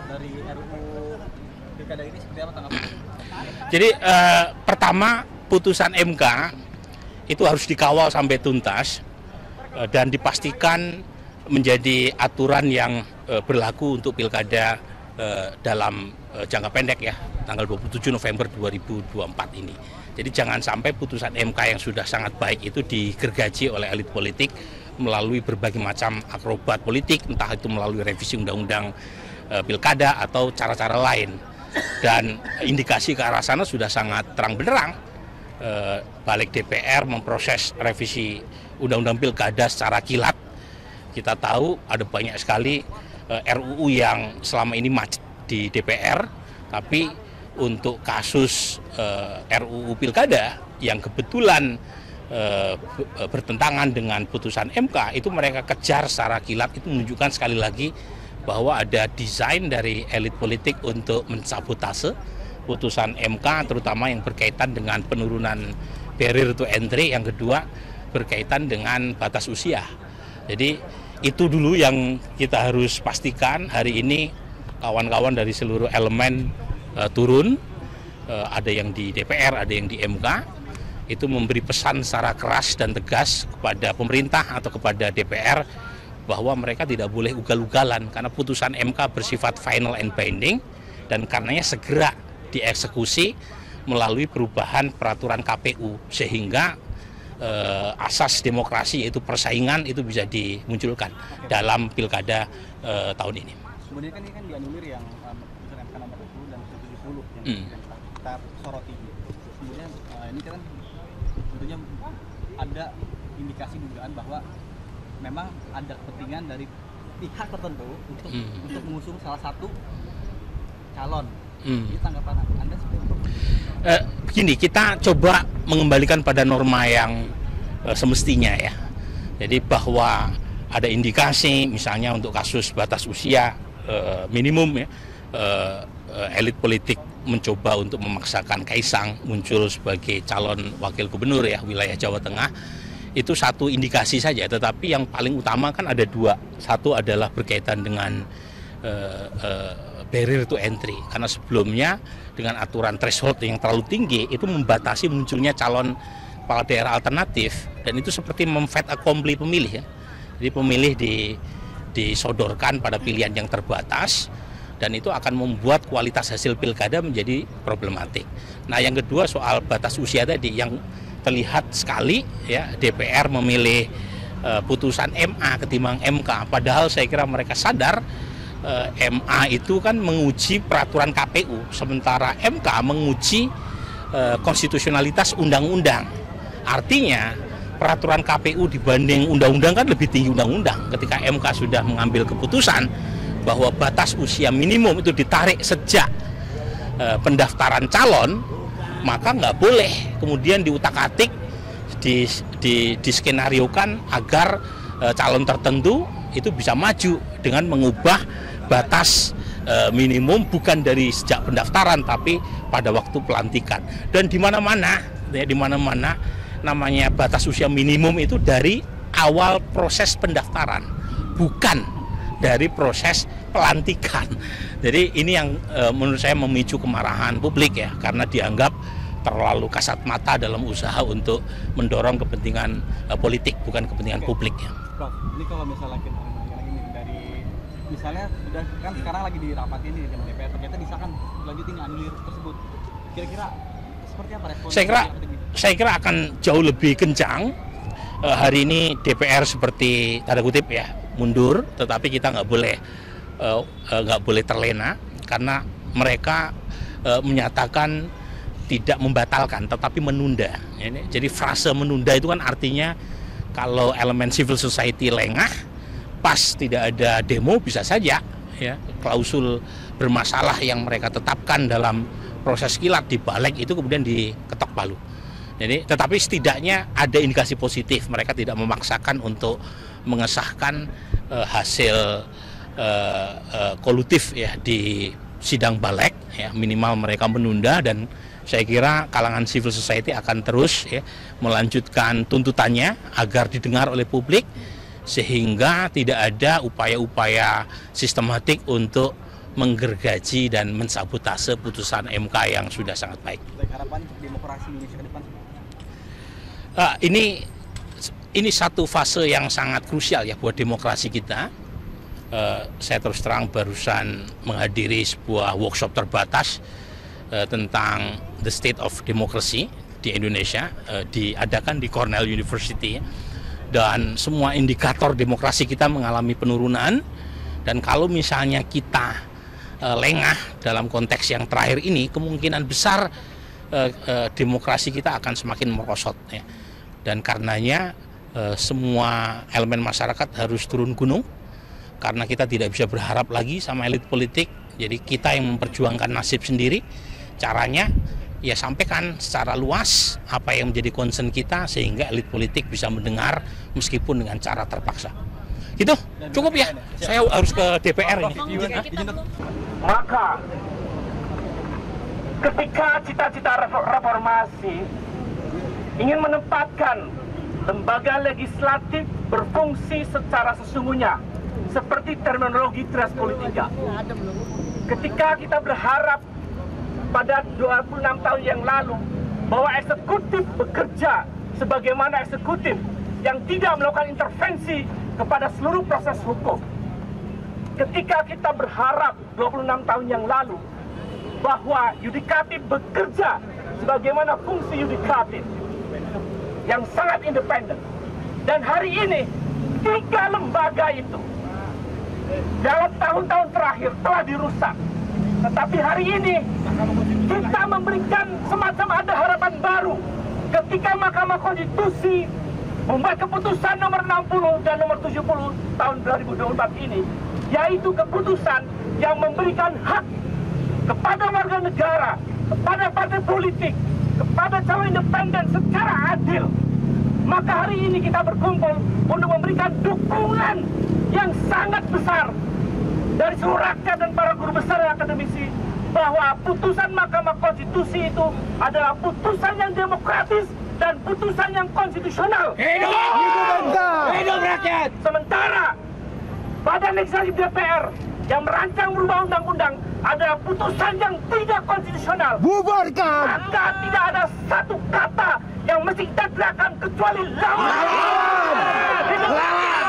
dari RUU Pilkada ini seperti apa tanggapan? Jadi pertama putusan MK itu harus dikawal sampai tuntas dan dipastikan menjadi aturan yang berlaku untuk pilkada dalam jangka pendek ya, tanggal 27 November 2024 ini. Jadi jangan sampai putusan MK yang sudah sangat baik itu digergaji oleh elit politik melalui berbagai macam akrobat politik, entah itu melalui revisi undang-undang pilkada atau cara-cara lain. Dan indikasi ke arah sana sudah sangat terang benderang. Balik DPR memproses revisi undang-undang pilkada secara kilat. Kita tahu ada banyak sekali RUU yang selama ini macet di DPR, tapi untuk kasus RUU pilkada yang kebetulan bertentangan dengan putusan MK itu mereka kejar secara kilat. Itu menunjukkan sekali lagi bahwa ada desain dari elit politik untuk mensabotase putusan MK, terutama yang berkaitan dengan penurunan barrier to entry, yang kedua berkaitan dengan batas usia. Jadi itu dulu yang kita harus pastikan. Hari ini kawan-kawan dari seluruh elemen turun, ada yang di DPR, ada yang di MK, itu memberi pesan secara keras dan tegas kepada pemerintah atau kepada DPR bahwa mereka tidak boleh ugal-ugalan karena putusan MK bersifat final and binding, dan karenanya segera dieksekusi melalui perubahan peraturan KPU sehingga asas demokrasi yaitu persaingan itu bisa dimunculkan dalam pilkada tahun ini. Kemudian kan ini kan dianulir yang putusan MK nomor 20 dan 70 yang kita soroti. Kemudian ini kan tentunya ada indikasi dugaan bahwa memang ada kepentingan dari pihak tertentu untuk mengusung salah satu calon. Ini tanggapan Anda seperti apa? Begini, kita coba mengembalikan pada norma yang semestinya ya. Jadi bahwa ada indikasi misalnya untuk kasus batas usia minimum ya, elit politik mencoba untuk memaksakan Kaisang muncul sebagai calon wakil gubernur ya wilayah Jawa Tengah. Itu satu indikasi saja, tetapi yang paling utama kan ada dua. Satu adalah berkaitan dengan barrier to entry, karena sebelumnya dengan aturan threshold yang terlalu tinggi itu membatasi munculnya calon kepala daerah alternatif, dan itu seperti memfait accompli pemilih ya. Jadi pemilih disodorkan pada pilihan yang terbatas, dan itu akan membuat kualitas hasil pilkada menjadi problematik. Nah yang kedua soal batas usia tadi yang terlihat sekali ya, DPR memilih putusan MA ketimbang MK, padahal saya kira mereka sadar MA itu kan menguji peraturan KPU, sementara MK menguji konstitusionalitas undang-undang. Artinya peraturan KPU dibanding undang-undang kan lebih tinggi undang-undang. Ketika MK sudah mengambil keputusan bahwa batas usia minimum itu ditarik sejak pendaftaran calon, maka nggak boleh kemudian diutak-atik, diskenariokan agar calon tertentu itu bisa maju dengan mengubah batas minimum bukan dari sejak pendaftaran tapi pada waktu pelantikan. Dan di mana-mana namanya batas usia minimum itu dari awal proses pendaftaran, bukan dari proses pelantikan. Jadi ini yang menurut saya memicu kemarahan publik ya, karena dianggap terlalu kasat mata dalam usaha untuk mendorong kepentingan politik, bukan kepentingan publik ya. Prof, ini kalau misalnya kita ini dari misalnya sudah kan sekarang lagi di rapat ini di DPR, ternyata disahkan lanjutin anulir tersebut. Kira-kira seperti apa respon? Saya kira akan jauh lebih kencang. Hari ini DPR seperti tanda kutip ya mundur, tetapi kita nggak boleh terlena karena mereka menyatakan tidak membatalkan tetapi menunda. Jadi frase menunda itu kan artinya kalau elemen civil society lengah, pas tidak ada demo bisa saja ya klausul bermasalah yang mereka tetapkan dalam proses kilat dibalik itu kemudian diketok palu. Jadi tetapi setidaknya ada indikasi positif, mereka tidak memaksakan untuk mengesahkan hasil kolutif ya di sidang balik ya, minimal mereka menunda, dan saya kira kalangan civil society akan terus ya melanjutkan tuntutannya agar didengar oleh publik sehingga tidak ada upaya-upaya sistematik untuk menggergaji dan mensabotase putusan MK yang sudah sangat baik. Harapan demokrasi Indonesia ke depan? Ini satu fase yang sangat krusial ya buat demokrasi kita. Saya terus terang barusan menghadiri sebuah workshop terbatas tentang the state of democracy di Indonesia, diadakan di Cornell University, dan semua indikator demokrasi kita mengalami penurunan. Dan kalau misalnya kita lengah dalam konteks yang terakhir ini, kemungkinan besar demokrasi kita akan semakin merosot ya. Dan karenanya semua elemen masyarakat harus turun gunung, karena kita tidak bisa berharap lagi sama elit politik. Jadi kita yang memperjuangkan nasib sendiri. Caranya ya sampaikan secara luas apa yang menjadi concern kita, sehingga elit politik bisa mendengar meskipun dengan cara terpaksa. Gitu, cukup ya. Saya harus ke DPR ini. Maka ketika cita-cita reformasi ingin menempatkan lembaga legislatif berfungsi secara sesungguhnya seperti terminologi Tres Politika. Ketika kita berharap pada 26 tahun yang lalu bahwa eksekutif bekerja sebagaimana eksekutif yang tidak melakukan intervensi kepada seluruh proses hukum. Ketika kita berharap 26 tahun yang lalu bahwa yudikatif bekerja sebagaimana fungsi yudikatif yang sangat independen. Dan hari ini 3 lembaga itu dalam tahun-tahun terakhir telah dirusak. Tetapi hari ini kita memberikan semacam ada harapan baru ketika Mahkamah Konstitusi membuat keputusan nomor 60 dan nomor 70 tahun 2024 ini, yaitu keputusan yang memberikan hak kepada warga negara, kepada partai politik, kepada calon independen secara adil. Maka hari ini kita berkumpul untuk memberikan dukungan yang sangat besar dari seluruh rakyat dan para guru besar dan akademisi bahwa putusan Mahkamah Konstitusi itu adalah putusan yang demokratis dan putusan yang konstitusional. Hidup! Hidup rakyat! Sementara Badan Legislatif DPR yang merancang merubah undang-undang adalah putusan yang tidak konstitusional. Bubarkan! Maka tidak ada satu kata yang mesti kita teriakan kecuali lawan! Hidup rakyat!